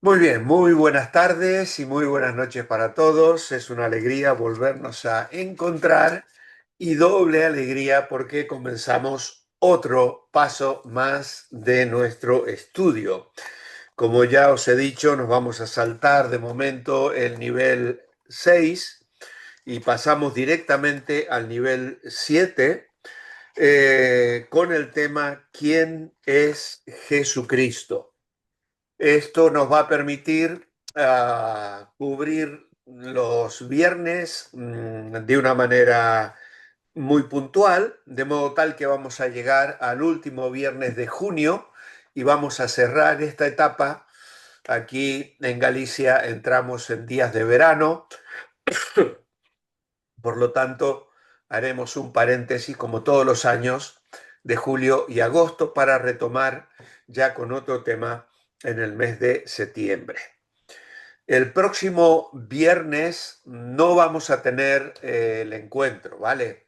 Muy bien, muy buenas tardes y muy buenas noches para todos. Es una alegría volvernos a encontrar y doble alegría porque comenzamos otro paso más de nuestro estudio. Como ya os he dicho, nos vamos a saltar de momento el nivel 6 y pasamos directamente al nivel 7 con el tema ¿Quién es Jesucristo? Esto nos va a permitir cubrir los viernes de una manera muy puntual, de modo tal que vamos a llegar al último viernes de junio y vamos a cerrar esta etapa. Aquí en Galicia entramos en días de verano, por lo tanto haremos un paréntesis como todos los años de julio y agosto para retomar ya con otro tema en el mes de septiembre. El próximo viernes no vamos a tener el encuentro, ¿vale?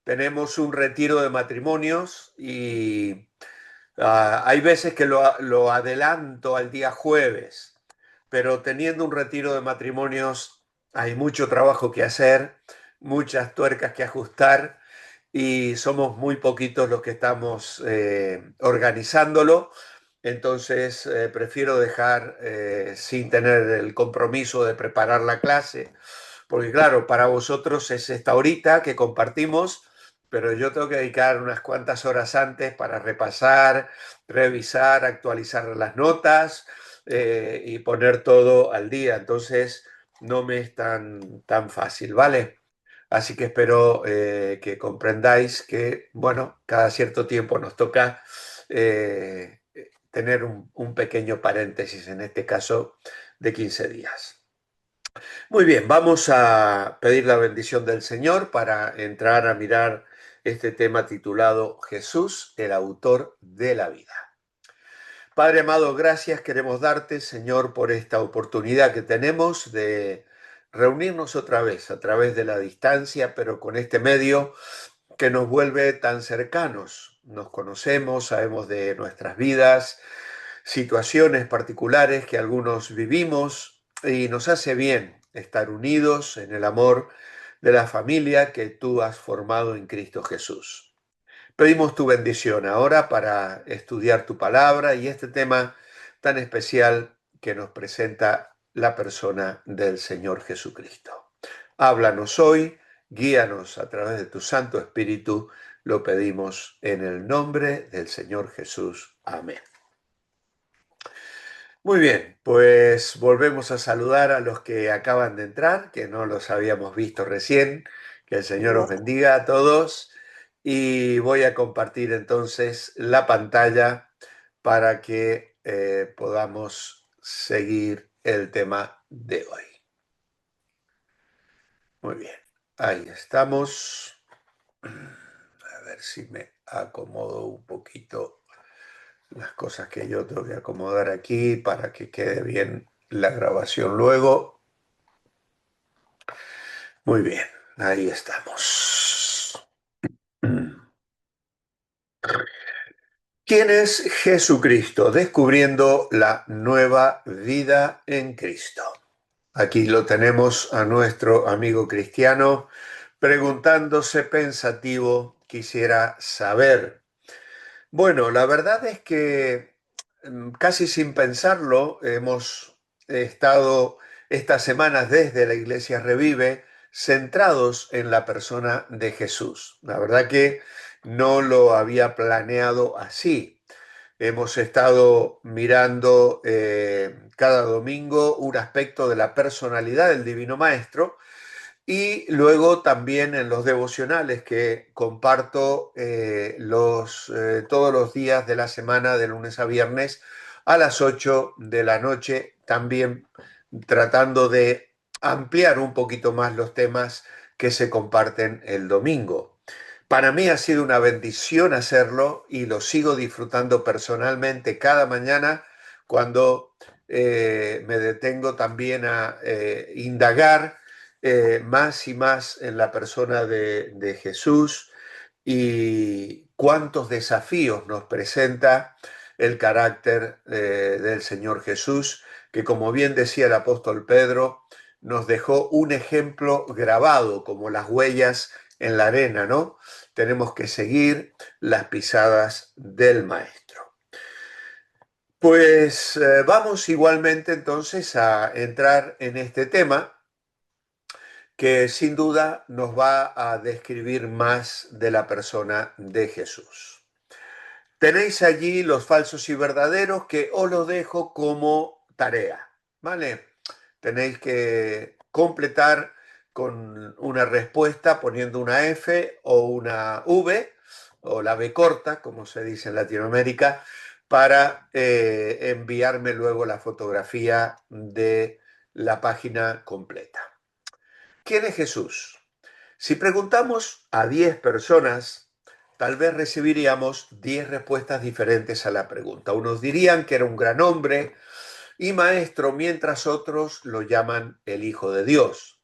Tenemos un retiro de matrimonios y hay veces que lo adelanto al día jueves, pero teniendo un retiro de matrimonios hay mucho trabajo que hacer, muchas tuercas que ajustar y somos muy poquitos los que estamos organizándolo. Entonces prefiero dejar sin tener el compromiso de preparar la clase, porque claro, para vosotros es esta horita que compartimos, pero yo tengo que dedicar unas cuantas horas antes para repasar, revisar, actualizar las notas y poner todo al día. Entonces no me es tan fácil, ¿vale? Así que espero que comprendáis que, bueno, cada cierto tiempo nos toca tener un pequeño paréntesis, en este caso de 15 días. Muy bien, vamos a pedir la bendición del Señor para entrar a mirar este tema titulado Jesús, el autor de la vida. Padre amado, gracias queremos darte, Señor, por esta oportunidad que tenemos de reunirnos otra vez a través de la distancia, pero con este medio que nos vuelve tan cercanos. Nos conocemos, sabemos de nuestras vidas, situaciones particulares que algunos vivimos y nos hace bien estar unidos en el amor de la familia que tú has formado en Cristo Jesús. Pedimos tu bendición ahora para estudiar tu palabra y este tema tan especial que nos presenta la persona del Señor Jesucristo. Háblanos hoy, guíanos a través de tu Santo Espíritu, lo pedimos en el nombre del Señor Jesús. Amén. Muy bien, pues volvemos a saludar a los que acaban de entrar, que no los habíamos visto recién. Que el Señor os bendiga a todos. Y voy a compartir entonces la pantalla para que podamos seguir el tema de hoy. Muy bien, ahí estamos. A ver si me acomodo un poquito las cosas que yo tengo que acomodar aquí para que quede bien la grabación luego. Muy bien, ahí estamos. ¿Quién es Jesucristo? Descubriendo la nueva vida en Cristo. Aquí lo tenemos a nuestro amigo cristiano preguntándose pensativo, quisiera saber. Bueno, la verdad es que casi sin pensarlo hemos estado estas semanas desde la Iglesia Revive centrados en la persona de Jesús. La verdad que no lo había planeado así. Hemos estado mirando cada domingo un aspecto de la personalidad del Divino Maestro y luego también en los devocionales que comparto todos los días de la semana, de lunes a viernes, a las 8 de la noche, también tratando de ampliar un poquito más los temas que se comparten el domingo. Para mí ha sido una bendición hacerlo y lo sigo disfrutando personalmente cada mañana cuando me detengo también a indagar más y más en la persona de Jesús y cuántos desafíos nos presenta el carácter del Señor Jesús que, como bien decía el apóstol Pedro, nos dejó un ejemplo grabado, como las huellas en la arena, ¿no? Tenemos que seguir las pisadas del Maestro. Pues vamos igualmente entonces a entrar en este tema que sin duda nos va a describir más de la persona de Jesús. Tenéis allí los falsos y verdaderos que os los dejo como tarea, ¿vale? Tenéis que completar con una respuesta poniendo una F o una V o la B corta, como se dice en Latinoamérica, para enviarme luego la fotografía de la página completa. ¿Quién es Jesús? Si preguntamos a 10 personas, tal vez recibiríamos 10 respuestas diferentes a la pregunta. Unos dirían que era un gran hombre y maestro, mientras otros lo llaman el Hijo de Dios.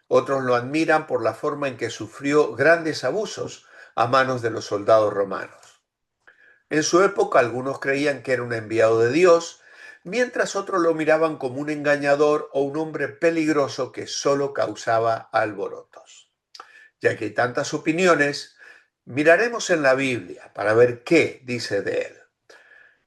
Otros lo admiran por la forma en que sufrió grandes abusos a manos de los soldados romanos. En su época algunos creían que era un enviado de Dios, mientras otros lo miraban como un engañador o un hombre peligroso que solo causaba alborotos. Ya que hay tantas opiniones, miraremos en la Biblia para ver qué dice de él.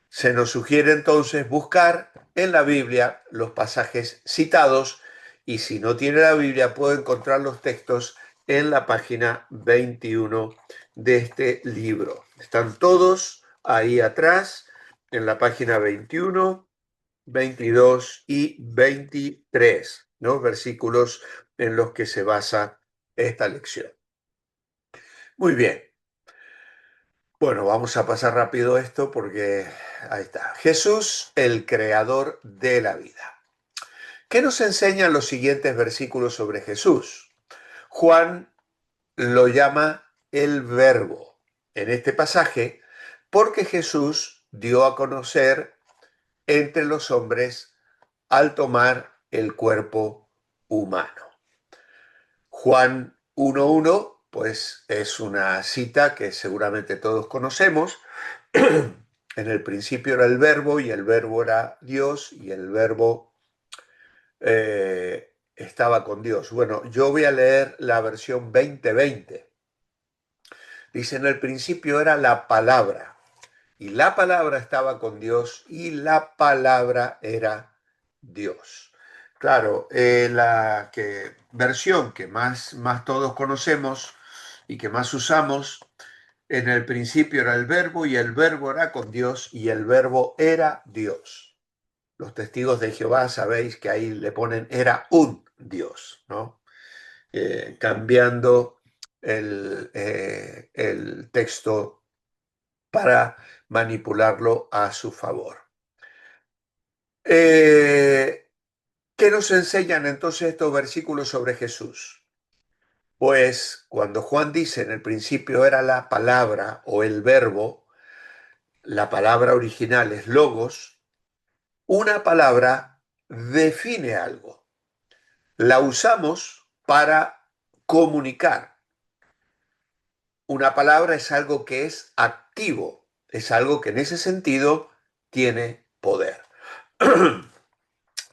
Se nos sugiere entonces buscar en la Biblia los pasajes citados y si no tiene la Biblia puede encontrar los textos en la página 21 de este libro. Están todos ahí atrás en la página 21, 22 y 23, ¿no? Versículos en los que se basa esta lección. Muy bien. Bueno, vamos a pasar rápido esto porque ahí está. Jesús, el creador de la vida. ¿Qué nos enseñan los siguientes versículos sobre Jesús? Juan lo llama el Verbo en este pasaje porque Jesús dio a conocer entre los hombres al tomar el cuerpo humano. Juan 1:1, pues es una cita que seguramente todos conocemos. En el principio era el verbo y el verbo era Dios y el verbo estaba con Dios. Bueno, yo voy a leer la versión 2020. Dice, en el principio era la palabra y la palabra estaba con Dios y la palabra era Dios. Claro, la versión que más todos conocemos y que más usamos, en el principio era el verbo y el verbo era con Dios y el verbo era Dios. Los testigos de Jehová sabéis que ahí le ponen era un Dios, ¿no? Cambiando el texto para manipularlo a su favor. ¿Qué nos enseñan entonces estos versículos sobre Jesús? Pues cuando Juan dice en el principio era la palabra o el verbo, la palabra original es logos, una palabra define algo. La usamos para comunicar. Una palabra es algo que es activo, es algo que en ese sentido tiene poder.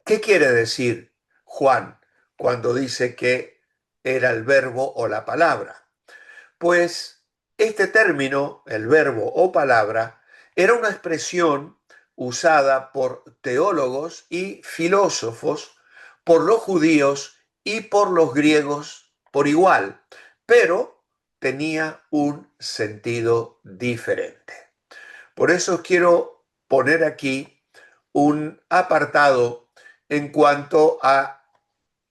¿Qué quiere decir Juan cuando dice que era el verbo o la palabra? Pues este término, el verbo o palabra, era una expresión usada por teólogos y filósofos, por los judíos y por los griegos por igual, pero tenía un sentido diferente. Por eso quiero poner aquí un apartado en cuanto a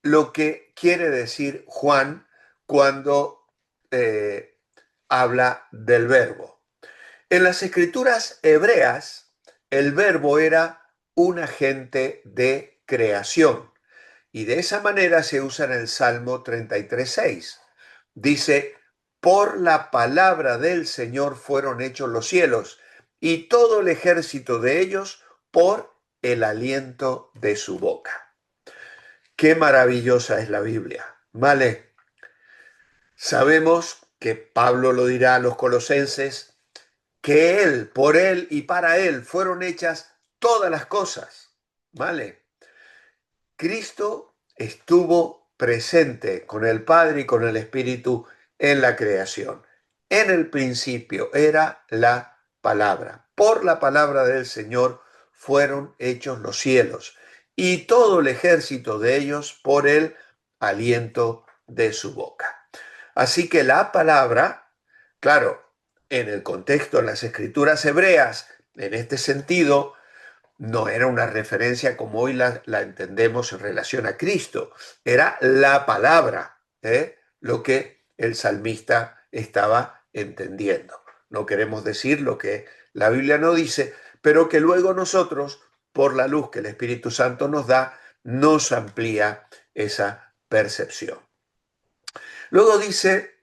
lo que quiere decir Juan cuando habla del verbo. En las escrituras hebreas, el verbo era un agente de creación y de esa manera se usa en el Salmo 33:6. Dice, por la palabra del Señor fueron hechos los cielos y todo el ejército de ellos por el aliento de su boca. Qué maravillosa es la Biblia, ¿vale? Sabemos que Pablo lo dirá a los colosenses, que por él y para él fueron hechas todas las cosas, ¿vale? Cristo estuvo presente con el Padre y con el Espíritu en la creación. En el principio era la palabra. Por la palabra del Señor fueron hechos los cielos y todo el ejército de ellos por el aliento de su boca. Así que la palabra, claro, en el contexto, en las escrituras hebreas, en este sentido, no era una referencia como hoy la entendemos en relación a Cristo, era la palabra, lo que el salmista estaba entendiendo. No queremos decir lo que la Biblia no dice, pero que luego nosotros, por la luz que el Espíritu Santo nos da, nos amplía esa percepción. Luego dice,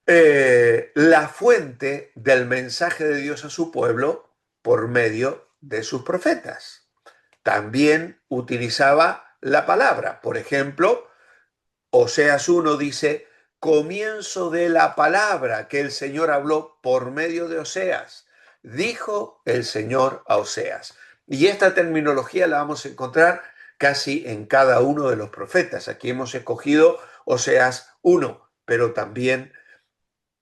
la fuente del mensaje de Dios a su pueblo por medio de sus profetas. También utilizaba la palabra. Por ejemplo, Oseas 1 dice, comienzo de la palabra que el Señor habló por medio de Oseas. Dijo el Señor a Oseas. Y esta terminología la vamos a encontrar casi en cada uno de los profetas. Aquí hemos escogido Oseas 1, pero también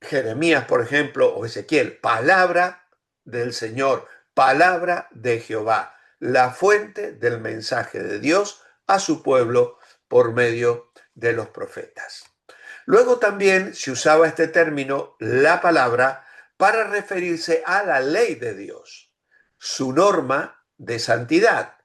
Jeremías, por ejemplo, o Ezequiel, palabra del Señor, palabra de Jehová, la fuente del mensaje de Dios a su pueblo por medio de los profetas. Luego también se usaba este término, la palabra, para referirse a la ley de Dios, su norma de santidad.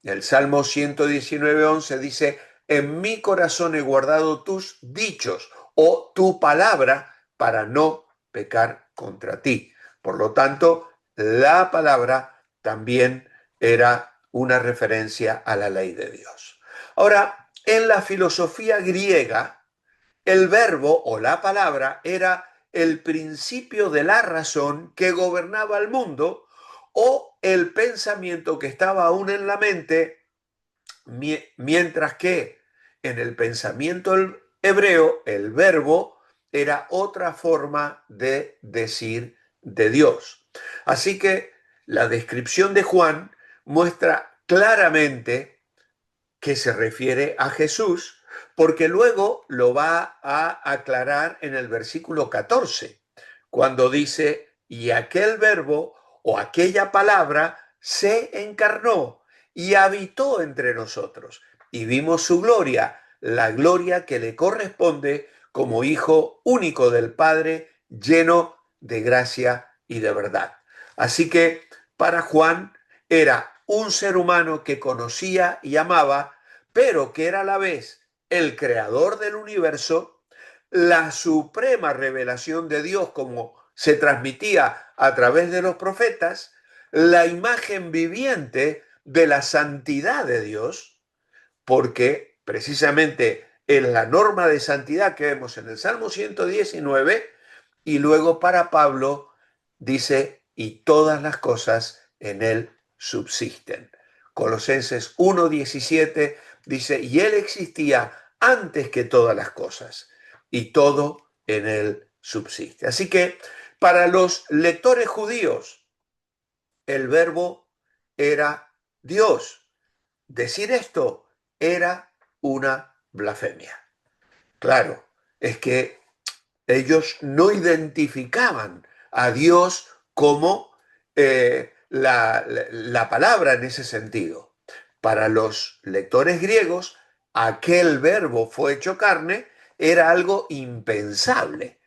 El Salmo 119:11 dice, en mi corazón he guardado tus dichos o tu palabra para no pecar contra ti. Por lo tanto, la palabra también era una referencia a la ley de Dios. Ahora, en la filosofía griega, el verbo o la palabra era el principio de la razón que gobernaba el mundo o el pensamiento que estaba aún en la mente, mientras que en el pensamiento hebreo el verbo era otra forma de decir de Dios. Así que la descripción de Juan muestra claramente que se refiere a Jesús, porque luego lo va a aclarar en el versículo 14, cuando dice, y aquel verbo o aquella palabra se encarnó y habitó entre nosotros, y vimos su gloria, la gloria que le corresponde como Hijo único del Padre, lleno de gracia y de verdad. Así que para Juan era un ser humano que conocía y amaba, pero que era a la vez el creador del universo, la suprema revelación de Dios como se transmitía a través de los profetas, la imagen viviente de la santidad de Dios, porque precisamente en la norma de santidad que vemos en el Salmo 119, y luego para Pablo dice, y todas las cosas en él subsisten. Colosenses 1:17 dice, y él existía antes que todas las cosas, y todo en él subsiste. Así que para los lectores judíos, el verbo era Dios. Decir esto era una blasfemia. Claro, es que ellos no identificaban a Dios como la palabra en ese sentido. Para los lectores griegos, aquel verbo fue hecho carne era algo impensable.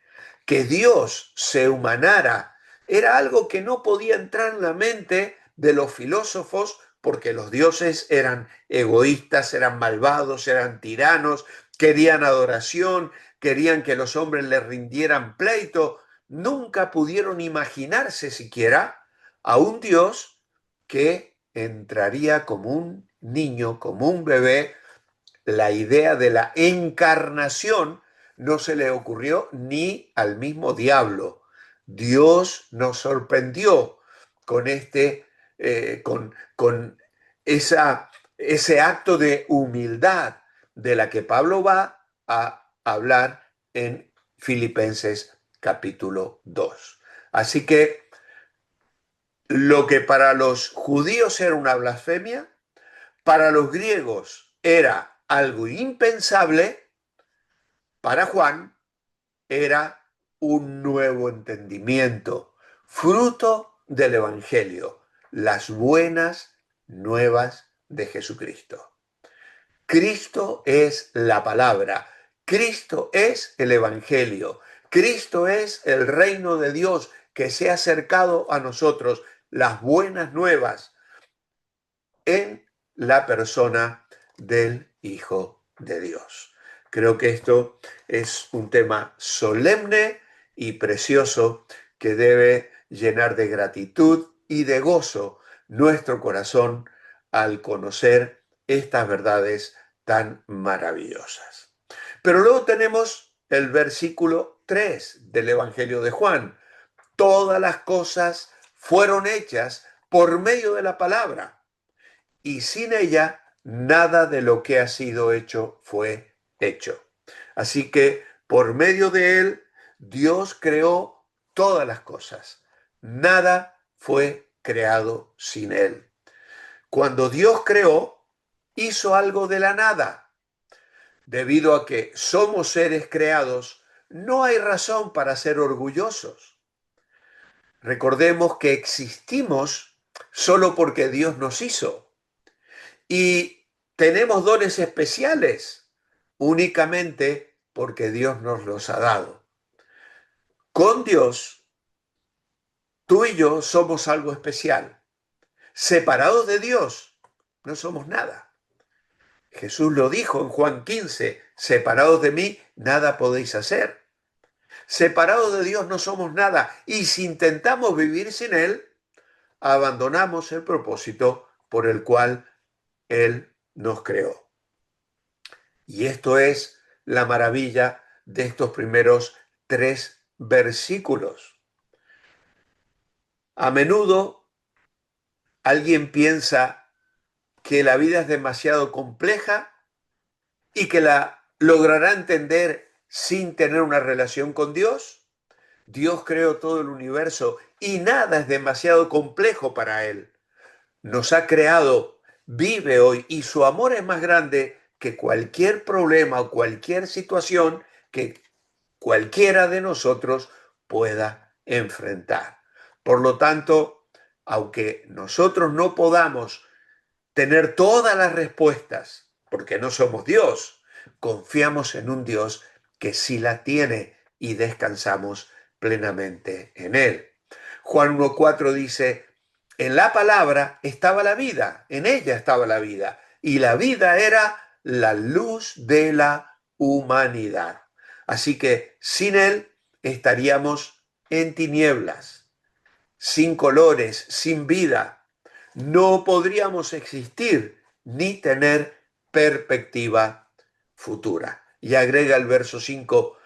Que Dios se humanara era algo que no podía entrar en la mente de los filósofos porque los dioses eran egoístas, eran malvados, eran tiranos, querían adoración, querían que los hombres les rindieran pleito. Nunca pudieron imaginarse siquiera a un Dios que entraría como un niño, como un bebé. La idea de la encarnación no se le ocurrió ni al mismo diablo. Dios nos sorprendió con con ese acto de humildad de la que Pablo va a hablar en Filipenses capítulo 2. Así que lo que para los judíos era una blasfemia, para los griegos era algo impensable, para Juan era un nuevo entendimiento, fruto del Evangelio, las buenas nuevas de Jesucristo. Cristo es la palabra, Cristo es el Evangelio, Cristo es el reino de Dios que se ha acercado a nosotros, las buenas nuevas en la persona del Hijo de Dios. Creo que esto es un tema solemne y precioso que debe llenar de gratitud y de gozo nuestro corazón al conocer estas verdades tan maravillosas. Pero luego tenemos el versículo 3 del Evangelio de Juan. Todas las cosas fueron hechas por medio de la palabra, y sin ella nada de lo que ha sido hecho fue hecho. Así que por medio de él, Dios creó todas las cosas. Nada fue creado sin él. Cuando Dios creó, hizo algo de la nada. Debido a que somos seres creados, no hay razón para ser orgullosos. Recordemos que existimos solo porque Dios nos hizo. Y tenemos dones especiales únicamente porque Dios nos los ha dado. Con Dios, tú y yo somos algo especial. Separados de Dios, no somos nada. Jesús lo dijo en Juan 15, separados de mí, nada podéis hacer. Separados de Dios no somos nada. Y si intentamos vivir sin Él, abandonamos el propósito por el cual Él nos creó. Y esto es la maravilla de estos primeros 3 versículos. A menudo alguien piensa que la vida es demasiado compleja y que la logrará entender sin tener una relación con Dios. Dios creó todo el universo y nada es demasiado complejo para Él. Nos ha creado, vive hoy y su amor es más grande que cualquier problema o cualquier situación que cualquiera de nosotros pueda enfrentar. Por lo tanto, aunque nosotros no podamos tener todas las respuestas, porque no somos Dios, confiamos en un Dios que sí la tiene y descansamos plenamente en Él. Juan 1.4 dice, en la palabra estaba la vida, en ella estaba la vida, y la vida era la luz de la humanidad. Así que sin Él estaríamos en tinieblas, sin colores, sin vida. No podríamos existir ni tener perspectiva futura. Y agrega el verso 5,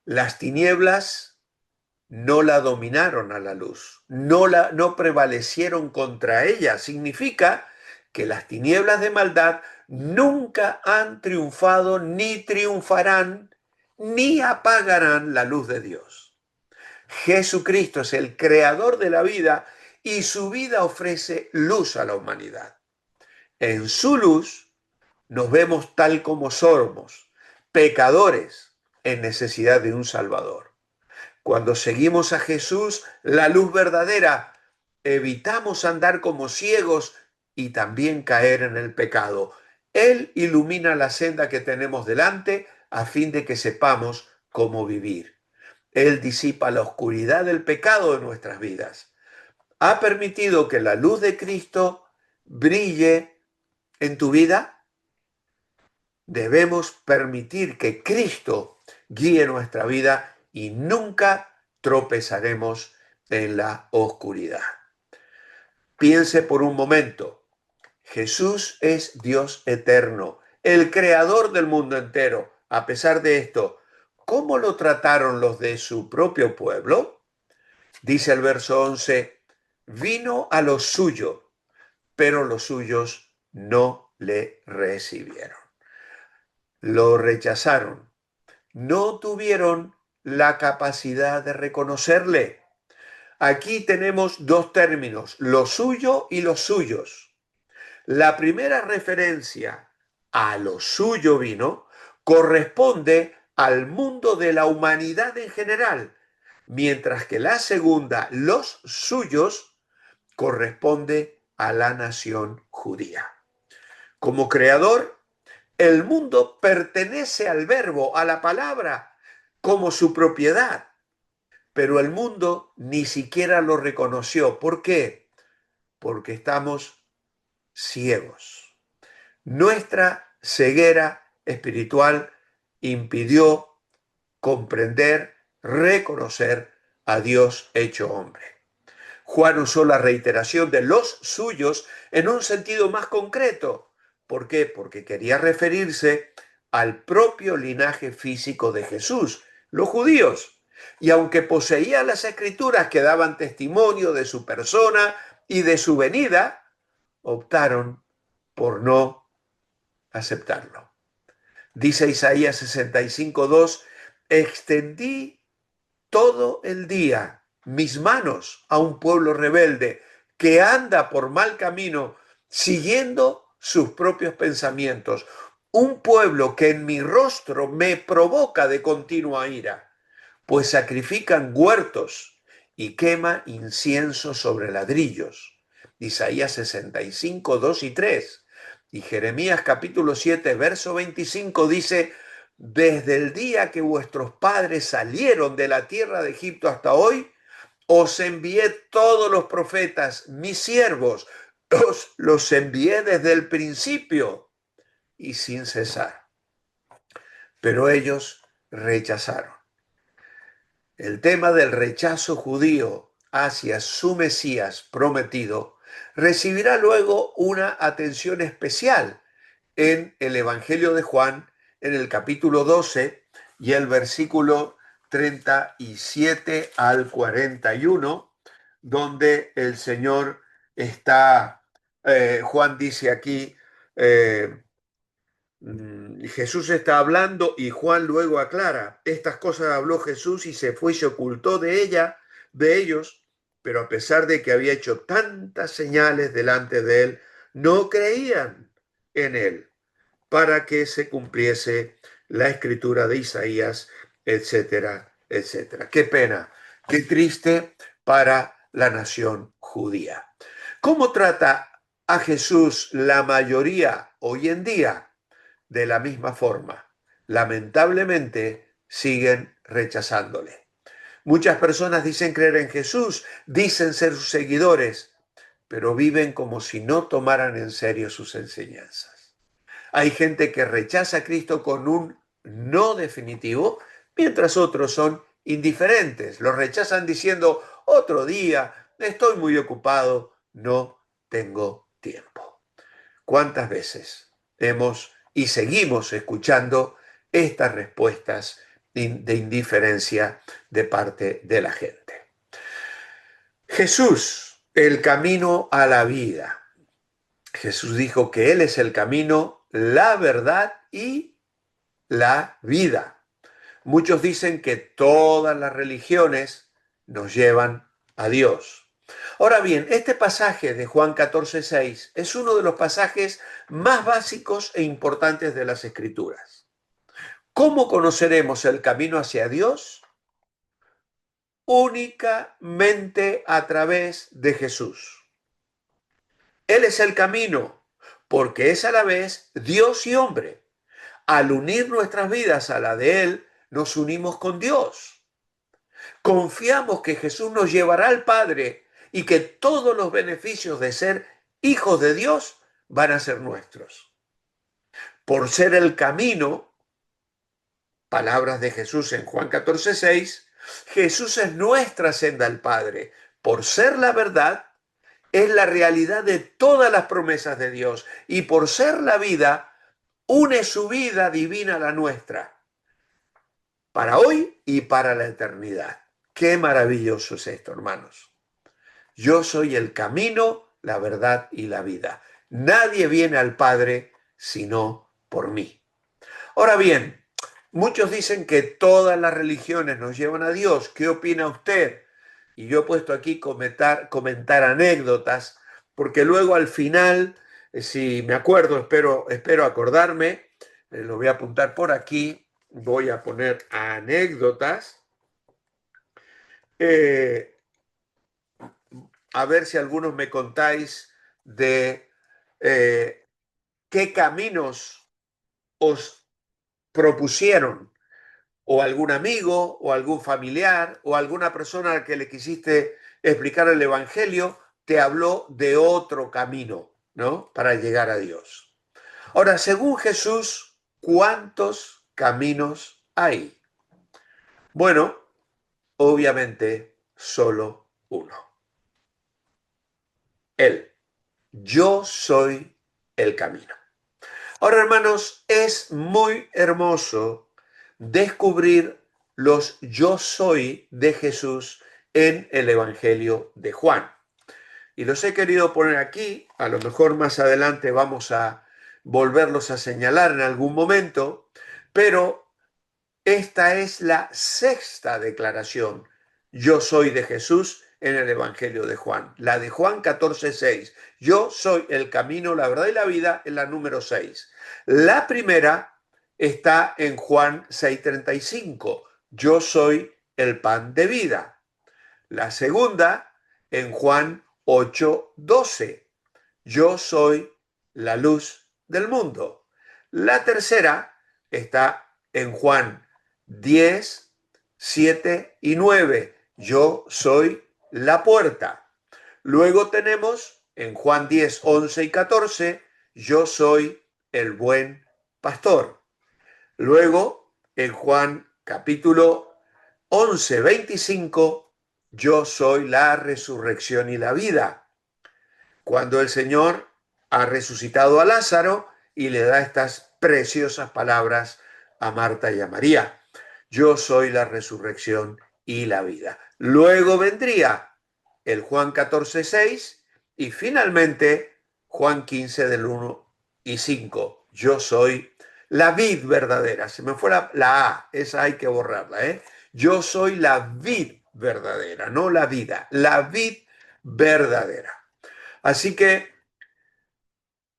las tinieblas no la dominaron a la luz, no prevalecieron contra ella. Significa que las tinieblas de maldad nunca han triunfado, ni triunfarán, ni apagarán la luz de Dios. Jesucristo es el creador de la vida y su vida ofrece luz a la humanidad. En su luz nos vemos tal como somos, pecadores en necesidad de un Salvador. Cuando seguimos a Jesús, la luz verdadera, evitamos andar como ciegos y también caer en el pecado. Él ilumina la senda que tenemos delante a fin de que sepamos cómo vivir. Él disipa la oscuridad del pecado de nuestras vidas. ¿Ha permitido que la luz de Cristo brille en tu vida? Debemos permitir que Cristo guíe nuestra vida y nunca tropezaremos en la oscuridad. Piense por un momento, Jesús es Dios eterno, el creador del mundo entero. A pesar de esto, ¿cómo lo trataron los de su propio pueblo? Dice el verso 11, vino a lo suyo, pero los suyos no le recibieron. Lo rechazaron. No tuvieron la capacidad de reconocerle. Aquí tenemos dos términos, lo suyo y los suyos. La primera referencia a lo suyo vino, corresponde al mundo de la humanidad en general, mientras que la segunda, los suyos, corresponde a la nación judía. Como creador, el mundo pertenece al verbo, a la palabra, como su propiedad, pero el mundo ni siquiera lo reconoció. ¿Por qué? Porque estamos ciegos. Nuestra ceguera espiritual impidió comprender, reconocer a Dios hecho hombre. Juan usó la reiteración de los suyos en un sentido más concreto. ¿Por qué? Porque quería referirse al propio linaje físico de Jesús, los judíos. Y aunque poseía las escrituras que daban testimonio de su persona y de su venida, optaron por no aceptarlo. Dice Isaías 65:2, extendí todo el día mis manos a un pueblo rebelde que anda por mal camino, siguiendo sus propios pensamientos. Un pueblo que en mi rostro me provoca de continua ira, pues sacrifican huertos y quema incienso sobre ladrillos. Isaías 65:2 y 3. Y Jeremías capítulo 7, verso 25 dice, desde el día que vuestros padres salieron de la tierra de Egipto hasta hoy, os envié todos los profetas, mis siervos, los envié desde el principio y sin cesar. Pero ellos rechazaron. El tema del rechazo judío hacia su Mesías prometido recibirá luego una atención especial en el Evangelio de Juan, en el capítulo 12 y el versículo 37 al 41, donde el Señor está, Juan dice aquí, Jesús está hablando y Juan luego aclara, estas cosas habló Jesús y se fue y se ocultó de ellos, pero a pesar de que había hecho tantas señales delante de él, no creían en él para que se cumpliese la escritura de Isaías, etcétera, etcétera. Qué pena, qué triste para la nación judía. ¿Cómo trata a Jesús la mayoría hoy en día? De la misma forma. Lamentablemente siguen rechazándole. Muchas personas dicen creer en Jesús, dicen ser sus seguidores, pero viven como si no tomaran en serio sus enseñanzas. Hay gente que rechaza a Cristo con un no definitivo, mientras otros son indiferentes. Lo rechazan diciendo, otro día, estoy muy ocupado, no tengo tiempo. ¿Cuántas veces hemos y seguimos escuchando estas respuestas de indiferencia de parte de la gente? Jesús, el camino a la vida. Jesús dijo que Él es el camino, la verdad y la vida. Muchos dicen que todas las religiones nos llevan a Dios. Ahora bien, este pasaje de Juan 14:6 es uno de los pasajes más básicos e importantes de las Escrituras. ¿Cómo conoceremos el camino hacia Dios? Únicamente a través de Jesús. Él es el camino, porque es a la vez Dios y hombre. Al unir nuestras vidas a la de Él, nos unimos con Dios. Confiamos que Jesús nos llevará al Padre y que todos los beneficios de ser hijos de Dios van a ser nuestros. Por ser el camino, palabras de Jesús en Juan 14:6, Jesús es nuestra senda al Padre. Por ser la verdad, es la realidad de todas las promesas de Dios. Y por ser la vida, une su vida divina a la nuestra, para hoy y para la eternidad. Qué maravilloso es esto, hermanos. Yo soy el camino, la verdad y la vida. Nadie viene al Padre sino por mí. Ahora bien, muchos dicen que todas las religiones nos llevan a Dios. ¿Qué opina usted? Y yo he puesto aquí comentar anécdotas, porque luego al final si me acuerdo, espero acordarme, lo voy a apuntar por aquí, voy a poner anécdotas, eh, a ver si algunos me contáis de eh, qué caminos os propusieron, o algún amigo, o algún familiar, o alguna persona a la que le quisiste explicar el Evangelio, te habló de otro camino, ¿no? Para llegar a Dios. Ahora, según Jesús, ¿cuántos caminos hay? Bueno, obviamente solo uno. Él. Yo soy el camino. Ahora, hermanos, es muy hermoso descubrir los yo soy de Jesús en el Evangelio de Juan. Y los he querido poner aquí, a lo mejor más adelante vamos a volverlos a señalar en algún momento, pero esta es la sexta declaración. Yo soy de Jesús en el Evangelio de Juan. La de Juan 14:6. Yo soy el camino, la verdad y la vida, en la número 6. La primera está en Juan 6:35. Yo soy el pan de vida. La segunda en Juan 8:12. Yo soy la luz del mundo. La tercera está en Juan 10, 7 y 9. Yo soy la puerta. Luego tenemos en Juan 10, 11 y 14. Yo soy el buen pastor. Luego en Juan capítulo 11, 25. Yo soy la resurrección y la vida, cuando el Señor ha resucitado a Lázaro y le da estas preciosas palabras a Marta y a María. Yo soy la resurrección y la vida. Luego vendría el Juan 14:6 y finalmente Juan 15 del 1 y 5. Yo soy la vid verdadera. Se me fue la A, esa hay que borrarla, ¿eh? Yo soy la vid verdadera, no la vida, la vid verdadera. Así que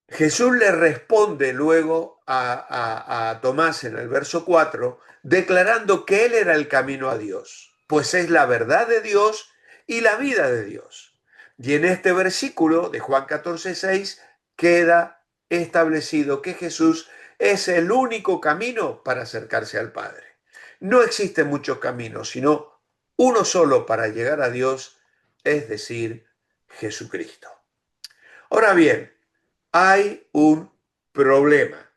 Jesús le responde luego a Tomás en el verso 4, declarando que él era el camino a Dios, pues es la verdad de Dios y la vida de Dios. Y en este versículo de Juan 14:6 queda establecido que Jesús es el único camino para acercarse al Padre. No existen muchos caminos, sino uno solo para llegar a Dios, es decir, Jesucristo. Ahora bien, hay un problema.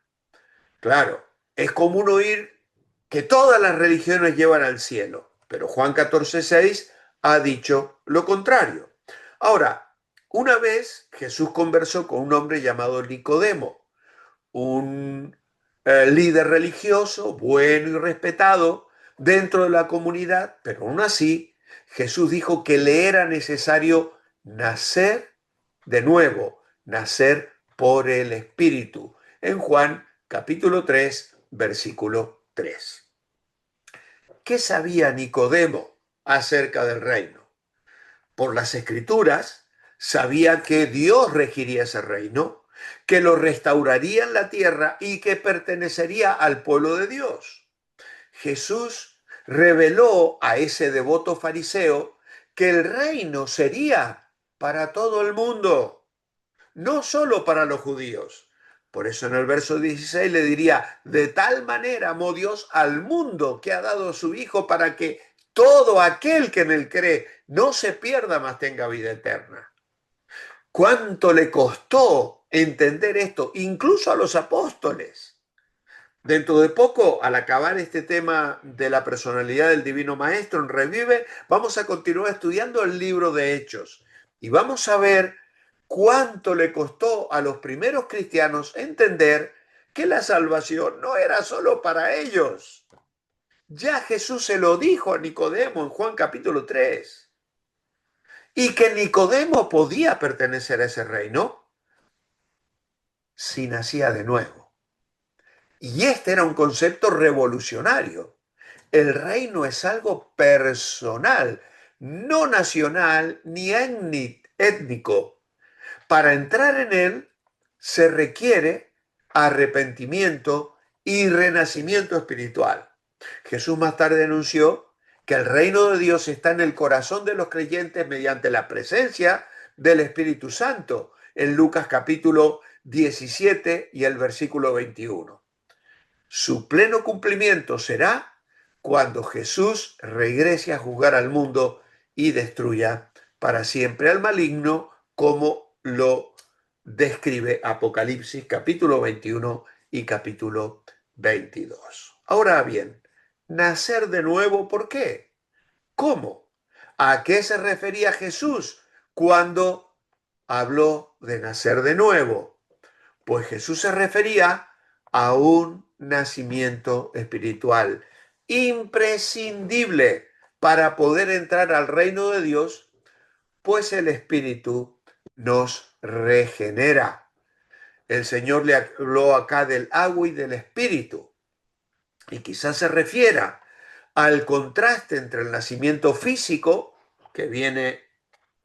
Claro, es común oír que todas las religiones llevan al cielo, pero Juan 14:6 ha dicho lo contrario. Ahora, una vez Jesús conversó con un hombre llamado Nicodemo, un líder religioso bueno y respetado dentro de la comunidad, pero aún así Jesús dijo que le era necesario nacer de nuevo, nacer por el Espíritu, en Juan capítulo 3, versículo 3. ¿Qué sabía Nicodemo acerca del reino? Por las Escrituras, sabía que Dios regiría ese reino, que lo restauraría en la tierra y que pertenecería al pueblo de Dios. Jesús reveló a ese devoto fariseo que el reino sería para todo el mundo, no solo para los judíos. Por eso en el verso 16 le diría, de tal manera amó Dios al mundo que ha dado a su Hijo para que todo aquel que en él cree no se pierda, mas tenga vida eterna. ¿Cuánto le costó entender esto, incluso a los apóstoles? Dentro de poco, al acabar este tema de la personalidad del Divino Maestro en Revive, vamos a continuar estudiando el libro de Hechos y vamos a ver cuánto le costó a los primeros cristianos entender que la salvación no era solo para ellos. Ya Jesús se lo dijo a Nicodemo en Juan capítulo 3. Y que Nicodemo podía pertenecer a ese reino si nacía de nuevo. Y este era un concepto revolucionario. El reino es algo personal, no nacional ni étnico. Para entrar en él se requiere arrepentimiento y renacimiento espiritual. Jesús más tarde anunció que el reino de Dios está en el corazón de los creyentes mediante la presencia del Espíritu Santo, en Lucas capítulo 17 y el versículo 21. Su pleno cumplimiento será cuando Jesús regrese a juzgar al mundo y destruya para siempre al maligno, como lo describe Apocalipsis capítulo 21 y capítulo 22. Ahora bien, nacer de nuevo, ¿por qué? ¿Cómo? ¿A qué se refería Jesús cuando habló de nacer de nuevo? Pues Jesús se refería a un nacimiento espiritual imprescindible para poder entrar al reino de Dios, pues el Espíritu nos regenera. El Señor le habló acá del agua y del Espíritu, y quizás se refiera al contraste entre el nacimiento físico, que viene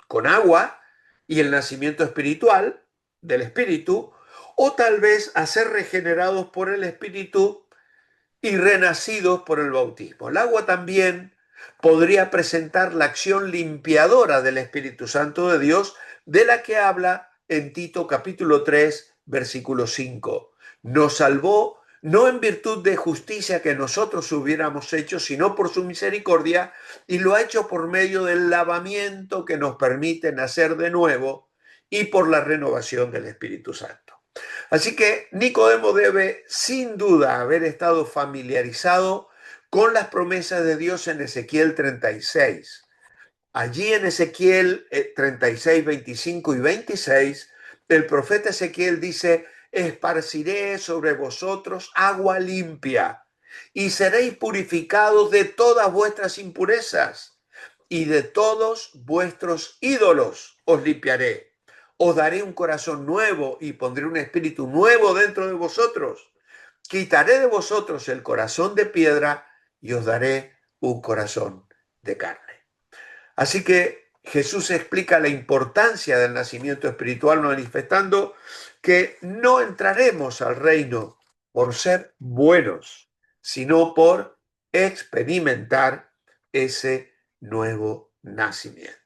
con agua, y el nacimiento espiritual, del Espíritu, o tal vez a ser regenerados por el Espíritu y renacidos por el bautismo. El agua también podría presentar la acción limpiadora del Espíritu Santo de Dios, de la que habla en Tito capítulo 3, versículo 5. Nos salvó no en virtud de justicia que nosotros hubiéramos hecho, sino por su misericordia, y lo ha hecho por medio del lavamiento que nos permite nacer de nuevo y por la renovación del Espíritu Santo. Así que Nicodemo debe sin duda haber estado familiarizado con las promesas de Dios en Ezequiel 36. Allí en Ezequiel 36, 25 y 26, el profeta Ezequiel dice: esparciré sobre vosotros agua limpia y seréis purificados de todas vuestras impurezas, y de todos vuestros ídolos os limpiaré. Os daré un corazón nuevo y pondré un espíritu nuevo dentro de vosotros. Quitaré de vosotros el corazón de piedra y os daré un corazón de carne. Así que Jesús explica la importancia del nacimiento espiritual, manifestando que no entraremos al reino por ser buenos, sino por experimentar ese nuevo nacimiento.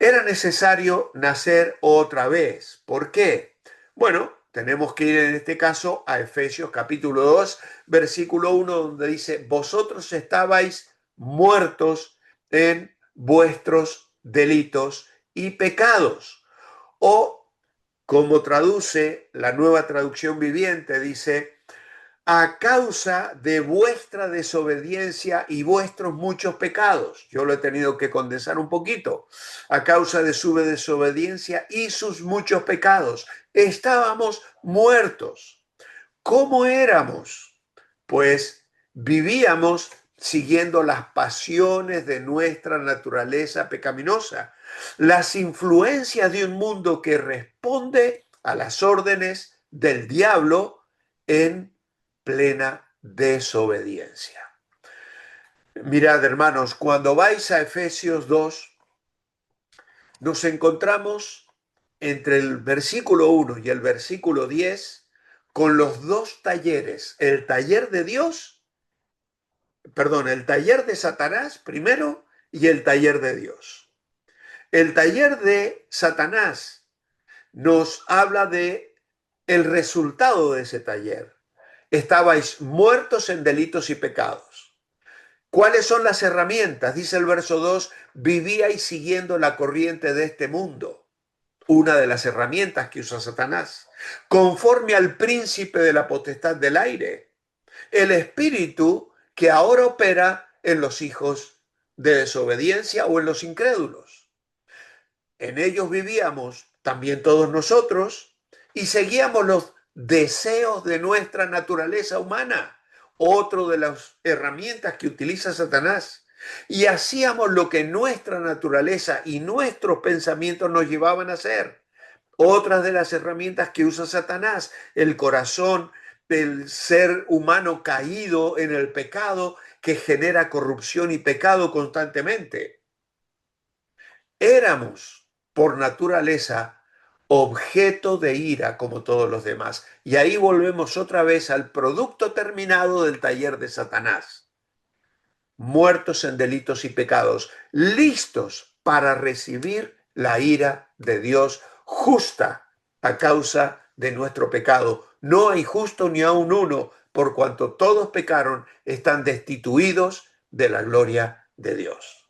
Era necesario nacer otra vez. ¿Por qué? Bueno, tenemos que ir en este caso a Efesios capítulo 2, versículo 1, donde dice: vosotros estabais muertos en vuestros delitos y pecados. O, como traduce la Nueva Traducción Viviente, dice: a causa de vuestra desobediencia y vuestros muchos pecados. Yo lo he tenido que condensar un poquito. A causa de su desobediencia y sus muchos pecados. Estábamos muertos. ¿Cómo éramos? Pues vivíamos siguiendo las pasiones de nuestra naturaleza pecaminosa, las influencias de un mundo que responde a las órdenes del diablo en plena desobediencia. Mirad, hermanos, cuando vais a Efesios 2, nos encontramos entre el versículo 1 y el versículo 10 con los dos talleres, el taller de Dios, perdón, el taller de Satanás primero y el taller de Dios. El taller de Satanás nos habla de el resultado de ese taller. Estabais muertos en delitos y pecados. ¿Cuáles son las herramientas? Dice el verso 2, vivíais siguiendo la corriente de este mundo. Una de las herramientas que usa Satanás. Conforme al príncipe de la potestad del aire. El espíritu que ahora opera en los hijos de desobediencia o en los incrédulos. En ellos vivíamos también todos nosotros y seguíamos los deseos de nuestra naturaleza humana, otro de las herramientas que utiliza Satanás, y hacíamos lo que nuestra naturaleza y nuestros pensamientos nos llevaban a hacer. Otras de las herramientas que usa Satanás, el corazón del ser humano caído en el pecado que genera corrupción y pecado constantemente. Éramos por naturaleza objeto de ira como todos los demás. Y ahí volvemos otra vez al producto terminado del taller de Satanás. Muertos en delitos y pecados, listos para recibir la ira de Dios justa a causa de nuestro pecado. No hay justo ni aun uno, por cuanto todos pecaron, están destituidos de la gloria de Dios.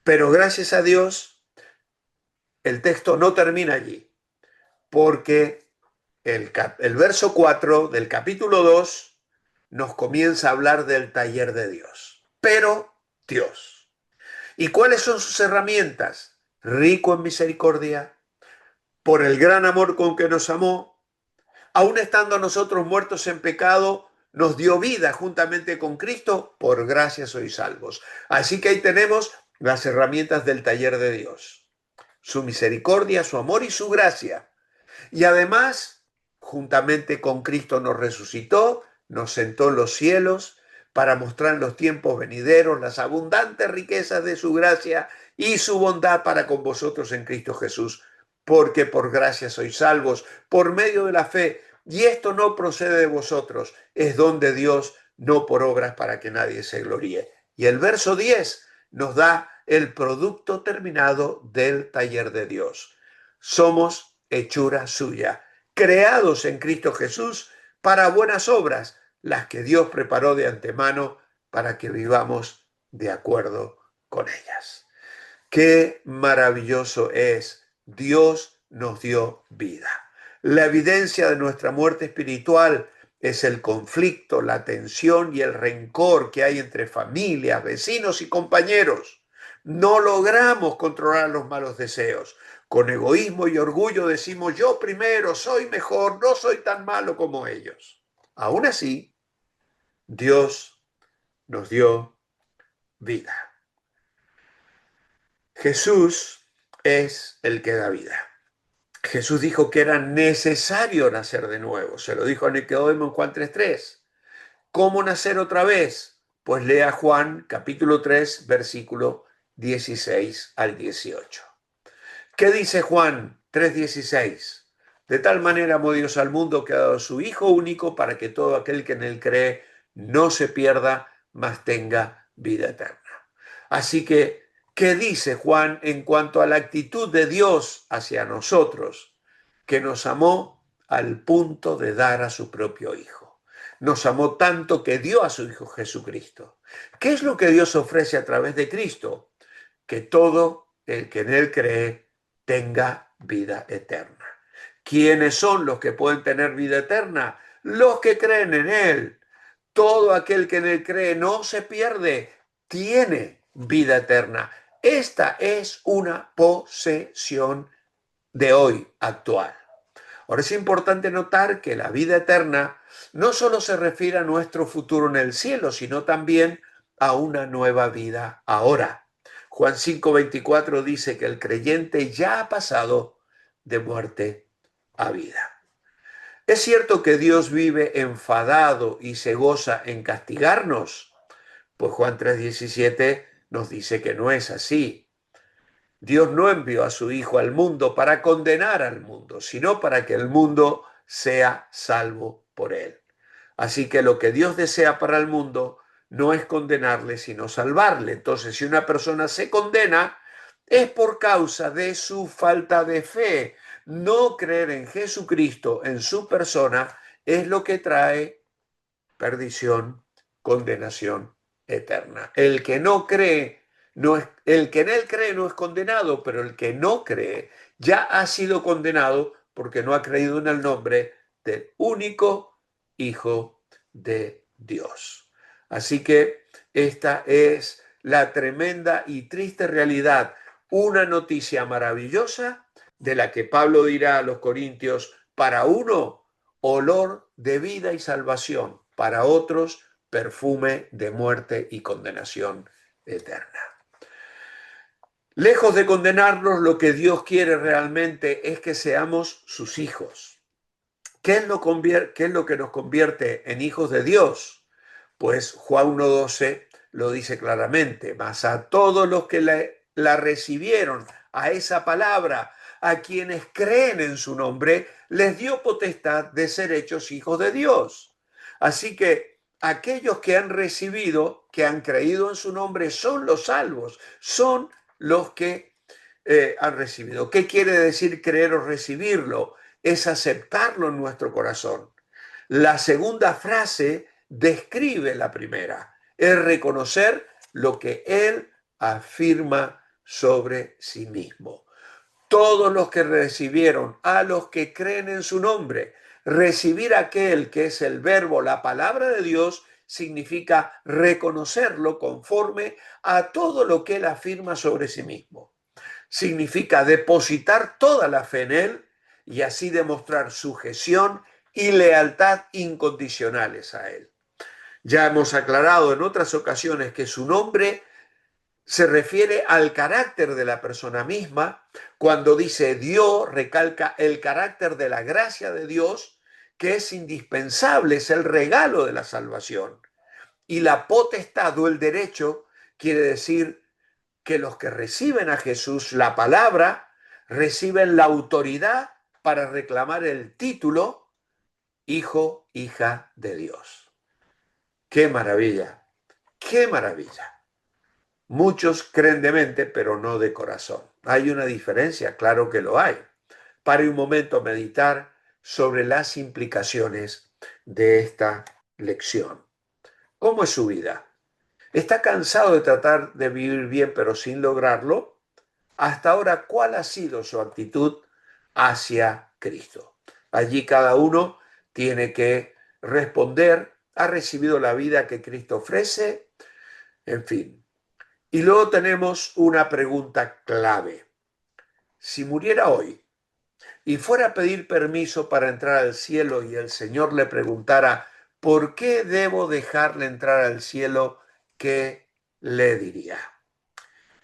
Pero gracias a Dios, el texto no termina allí, porque el verso 4 del capítulo 2 nos comienza a hablar del taller de Dios. Pero Dios. ¿Y cuáles son sus herramientas? Rico en misericordia, por el gran amor con que nos amó, aun estando nosotros muertos en pecado, nos dio vida juntamente con Cristo, por gracia sois salvos. Así que ahí tenemos las herramientas del taller de Dios. Su misericordia, su amor y su gracia. Y además, juntamente con Cristo nos resucitó, nos sentó en los cielos para mostrar en los tiempos venideros las abundantes riquezas de su gracia y su bondad para con vosotros en Cristo Jesús, porque por gracia sois salvos, por medio de la fe, y esto no procede de vosotros, es don de Dios, no por obras para que nadie se gloríe. Y el verso 10 nos da el producto terminado del taller de Dios. Somos hechura suya, creados en Cristo Jesús para buenas obras, las que Dios preparó de antemano para que vivamos de acuerdo con ellas. Qué maravilloso es. Dios nos dio vida. La evidencia de nuestra muerte espiritual es el conflicto, la tensión y el rencor que hay entre familias, vecinos y compañeros. No logramos controlar los malos deseos. Con egoísmo y orgullo decimos yo primero, soy mejor, no soy tan malo como ellos. Aún así, Dios nos dio vida. Jesús es el que da vida. Jesús dijo que era necesario nacer de nuevo. Se lo dijo a Nicodemo en Juan 3:3. ¿Cómo nacer otra vez? Pues lea Juan capítulo 3, versículo 16 al 18. ¿Qué dice Juan 3:16? De tal manera amó Dios al mundo que ha dado a su Hijo único para que todo aquel que en él cree no se pierda, mas tenga vida eterna. Así que, ¿qué dice Juan en cuanto a la actitud de Dios hacia nosotros? Que nos amó al punto de dar a su propio Hijo. Nos amó tanto que dio a su Hijo Jesucristo. ¿Qué es lo que Dios ofrece a través de Cristo? Que todo el que en él cree tenga vida eterna. ¿Quiénes son los que pueden tener vida eterna? Los que creen en él. Todo aquel que en él cree no se pierde, tiene vida eterna. Esta es una posesión de hoy, actual. Ahora es importante notar que la vida eterna no solo se refiere a nuestro futuro en el cielo, sino también a una nueva vida ahora. Juan 5:24 dice que el creyente ya ha pasado de muerte a vida. ¿Es cierto que Dios vive enfadado y se goza en castigarnos? Pues Juan 3:17 nos dice que no es así. Dios no envió a su Hijo al mundo para condenar al mundo, sino para que el mundo sea salvo por él. Así que lo que Dios desea para el mundo no es condenarle, sino salvarle. Entonces, si una persona se condena, es por causa de su falta de fe. No creer en Jesucristo, en su persona, es lo que trae perdición, condenación eterna. El que no cree, el que en él cree no es condenado, pero el que no cree ya ha sido condenado porque no ha creído en el nombre del único Hijo de Dios. Así que esta es la tremenda y triste realidad, una noticia maravillosa de la que Pablo dirá a los corintios: para uno, olor de vida y salvación; para otros, perfume de muerte y condenación eterna. Lejos de condenarnos, lo que Dios quiere realmente es que seamos sus hijos. ¿Qué es lo que nos convierte en hijos de Dios? Pues Juan 1:12 lo dice claramente: mas a todos los que la recibieron, a esa palabra, a quienes creen en su nombre, les dio potestad de ser hechos hijos de Dios. Así que aquellos que han recibido, que han creído en su nombre, son los salvos, son los que han recibido. ¿Qué quiere decir creer o recibirlo? Es aceptarlo en nuestro corazón. La segunda frase describe la primera, es reconocer lo que él afirma sobre sí mismo. Todos los que recibieron, a los que creen en su nombre, recibir aquel que es el verbo, la palabra de Dios, significa reconocerlo conforme a todo lo que él afirma sobre sí mismo. Significa depositar toda la fe en él y así demostrar sujeción y lealtad incondicionales a él. Ya hemos aclarado en otras ocasiones que su nombre se refiere al carácter de la persona misma. Cuando dice Dios, recalca el carácter de la gracia de Dios, que es indispensable, es el regalo de la salvación. Y la potestad o el derecho quiere decir que los que reciben a Jesús, la palabra, reciben la autoridad para reclamar el título hijo, hija de Dios. ¡Qué maravilla! ¡Qué maravilla! Muchos creen de mente, pero no de corazón. ¿Hay una diferencia? Claro que lo hay. Pare un momento a meditar sobre las implicaciones de esta lección. ¿Cómo es su vida? ¿Está cansado de tratar de vivir bien, pero sin lograrlo? Hasta ahora, ¿cuál ha sido su actitud hacia Cristo? Allí cada uno tiene que responder, ¿ha recibido la vida que Cristo ofrece? En fin. Y luego tenemos una pregunta clave. Si muriera hoy y fuera a pedir permiso para entrar al cielo y el Señor le preguntara, ¿por qué debo dejarle entrar al cielo? ¿Qué le diría?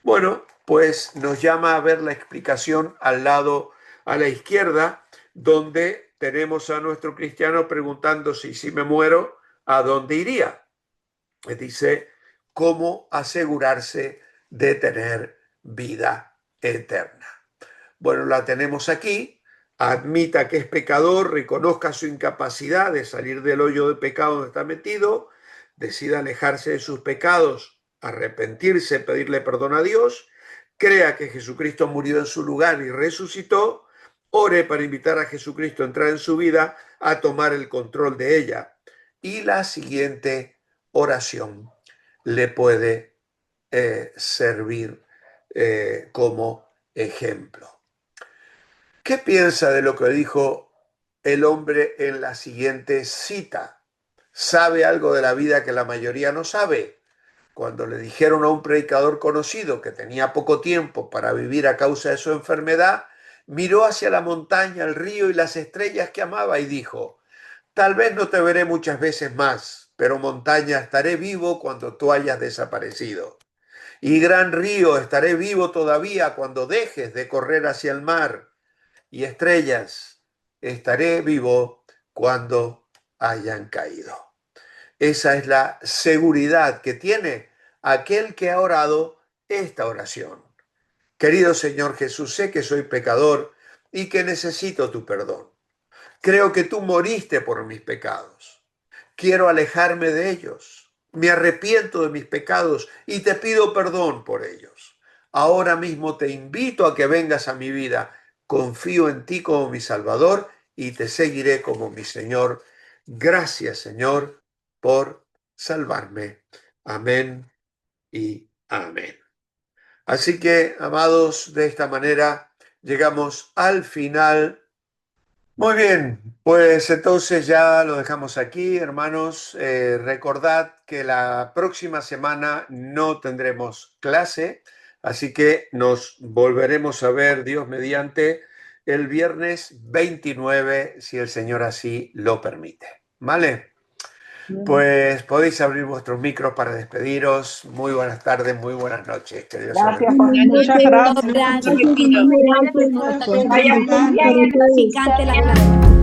Bueno, pues nos llama a ver la explicación al lado a la izquierda, donde tenemos a nuestro cristiano preguntando si me muero, ¿a dónde iría? Dice, ¿cómo asegurarse de tener vida eterna? Bueno, la tenemos aquí. Admita que es pecador, reconozca su incapacidad de salir del hoyo de pecado donde está metido, decida alejarse de sus pecados, arrepentirse, pedirle perdón a Dios, crea que Jesucristo murió en su lugar y resucitó, ore para invitar a Jesucristo a entrar en su vida, a tomar el control de ella. Y la siguiente oración le puede servir como ejemplo. ¿Qué piensa de lo que dijo el hombre en la siguiente cita? ¿Sabe algo de la vida que la mayoría no sabe? Cuando le dijeron a un predicador conocido que tenía poco tiempo para vivir a causa de su enfermedad, miró hacia la montaña, el río y las estrellas que amaba y dijo, tal vez no te veré muchas veces más, pero montaña, estaré vivo cuando tú hayas desaparecido. Y gran río, estaré vivo todavía cuando dejes de correr hacia el mar. Y estrellas, estaré vivo cuando hayan caído. Esa es la seguridad que tiene aquel que ha orado esta oración. Querido Señor Jesús, sé que soy pecador y que necesito tu perdón. Creo que tú moriste por mis pecados. Quiero alejarme de ellos. Me arrepiento de mis pecados y te pido perdón por ellos. Ahora mismo te invito a que vengas a mi vida. Confío en ti como mi Salvador y te seguiré como mi Señor. Gracias, Señor, por salvarme. Amén y amén. Así que, amados, de esta manera llegamos al final. Muy bien, pues entonces ya lo dejamos aquí, hermanos. Recordad que la próxima semana no tendremos clase, así que nos volveremos a ver, Dios mediante, el viernes 29, si el Señor así lo permite. ¿Vale? Pues podéis abrir vuestros micros para despediros. Muy buenas tardes, muy buenas noches. Que Dios os Gracias, bendiga. muchas gracias. Gracias. Gracias. Picante la clase.